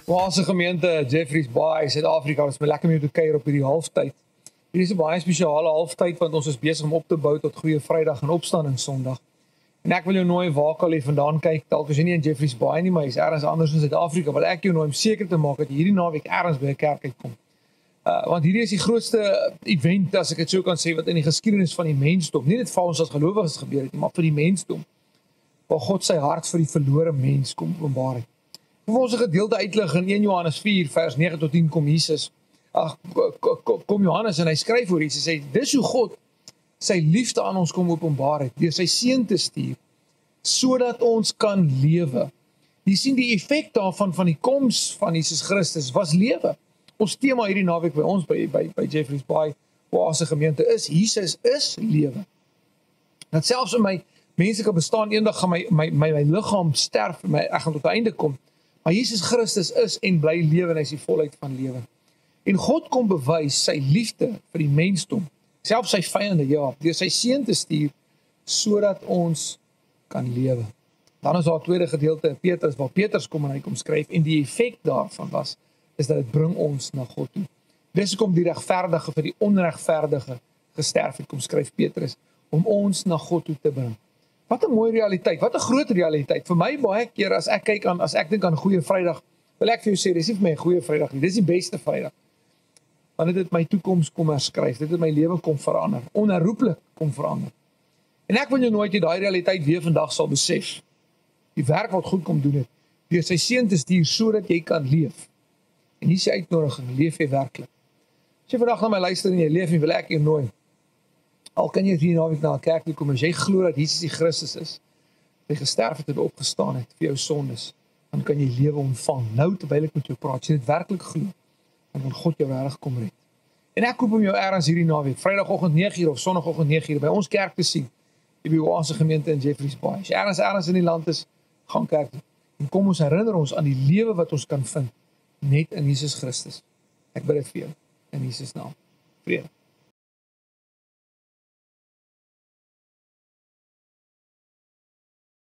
Waanse gemeente Jeffreys Bay, Suid-Afrika, is my lekker mee te kuier op hierdie halftyd. Hierdie is 'n baie spesiale halftyd want ons is besig om op te bou tot Goeie Vrydag en Opstanding Sondag. En ek wil jou nooi waar ook al jy vandaan kyk, dalk is jy nie in Jeffreys Bay nie, maar jy's ergens anders in Suid-Afrika, wil ek jou nooi om seker te maak dat jy hierdie naweek ergens by 'n kerk uitkom. Want hierdie is die grootste event, as ek dit so kan sê, wat in die geskiedenis van die mensdom, nie net vir ons as gelowiges gebeur het nie, maar vir die mensdom, waar God sy hart vir die verlore mens kom openbaar het. Vir ons 'n gedeelte uitlig in 1 Johannes 4 vers 9 tot 10 kom Jesus. Kom Johannes en hy skryf oor Jesus, sê dis hoe God sy liefde aan ons kom openbaar het deur sy seun te stuur sodat ons kan lewe. Jy sien die effek daarvan van die koms van Jesus Christus was lewe. Ons tema hierdie naweek by ons by Jeffreys Bay, Oase gemeente is Jesus is lewe. Dat selfs in my menslike bestaan eendag gaan my liggaam sterf, ek gaan tot die einde kom. Maar Jesus Christus is en bly lewe en hy is die volheid van lewe. En God kom bewys sy liefde vir die mensdom, selfs sy vyande, ja, deur sy seun te stuur sodat ons kan lewe. Dan is daar 'n tweede gedeelte in Petrus waar Petrus kom en hy kom skryf en die effek daarvan is dat dit bring ons na God toe. Dis hoekom die regverdige vir die onregverdige gesterf het, kom skryf Petrus, om ons na God toe te bring. Wat 'n mooi realiteit, wat 'n groot realiteit. Vir my baie keer as ek dink aan Goeie Vrydag, wil ek vir jou sê, dis nie vir my 'n Goeie Vrydag nie, dis die beste Vrydag. Want dit het my toekoms kom herskryf, dit het my lewe kom verander, onherroepelik kom verander. En ek wil jou nooit jy daai realiteit weer vandag sal besef. Die werk wat God kom doen het, deur sy seun te stuur sodat jy kan leef. En hier is die uitnodiging, leef jy werklik. As jy vandag na my luister en jy leef en wil ek jou nooi. Al kan jy hier naweek na 'n kerk toe kom, as jy glo dat Jesus die Christus is, hy gesterf het en opgestaan het vir jou sondes, dan kan jy lewe ontvang. Nou terwyl ek met jou praat, as jy dit werklik glo, dan kan God jou regtig kom red. En ek koop om jou ergens hierdie naweek, Vrydagoggend 9:00 of Sondagoggend 9:00 by ons kerk te sien, by die Oase gemeente in Jeffreys Bay. As jy ergens in die land is, gaan kerk toe. En kom ons herinner ons aan die lewe wat ons kan vind, net in Jesus Christus. Ek bid dit vir jou, in Jesus naam. Vrede.